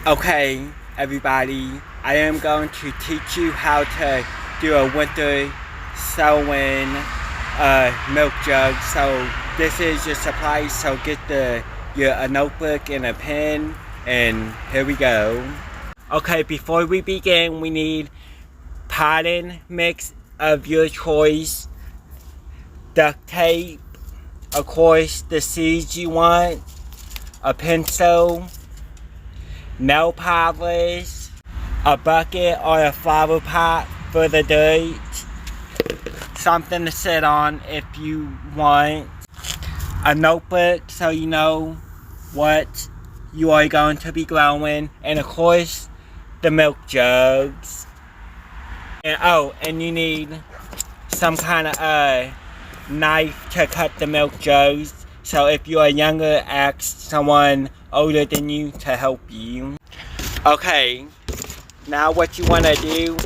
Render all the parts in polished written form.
Okay, everybody, I am going to teach you how to do a winter sowing milk jug. So this is your supply. So get a notebook and a pen, and here we go. Okay, before we begin, we need potting mix of your choice, duct tape, of course, the seeds you want, a pencil, nail polish, a bucket or a flower pot for the dirt, something to sit on if you want, a notebook so you know what you are going to be growing, and of course the milk jugs. And you need some kind of knife to cut the milk jugs. So if you are younger, ask someone older than you to help you. Okay, now what you want to do,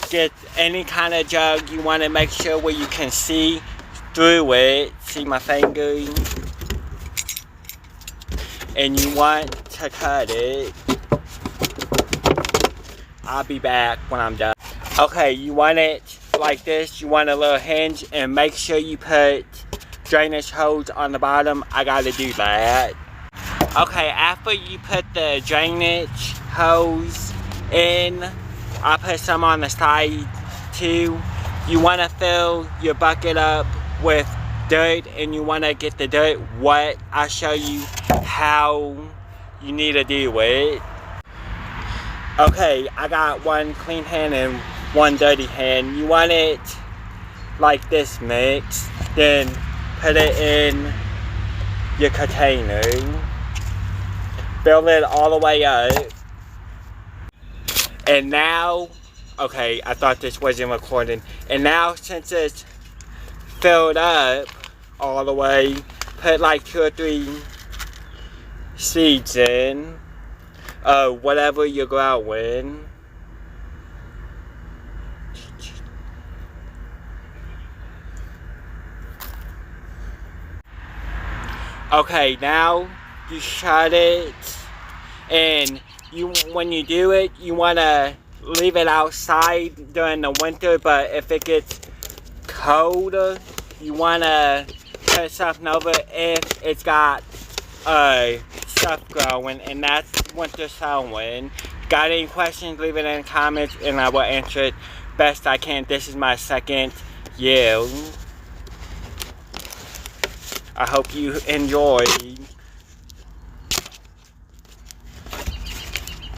get any kind of jug. You want to make sure where you can see through it. See my finger? And you want to cut it. I'll be back when I'm done. Okay, you want it like this. You want a little hinge, and make sure you put drainage hose on the bottom. I gotta do that. Okay, after you put the drainage hose in, I'll put some on the side too. You want to fill your bucket up with dirt, and you want to get the dirt wet. I'll show you how you need to do it. Okay, I got one clean hand and one dirty hand. You want it like this mix, then put it in your container. Fill it all the way up. And now, okay, I thought this wasn't recording. And now, since it's filled up all the way, put like 2 or 3 seeds in. Whatever you're growing. Okay, now you shut it, and when you do it, you want to leave it outside during the winter, but if it gets colder, you want to put something over if it's got stuff growing, and that's winter sowing. Got any questions, leave it in the comments and I will answer it best I can. This is my second year. I hope you enjoy.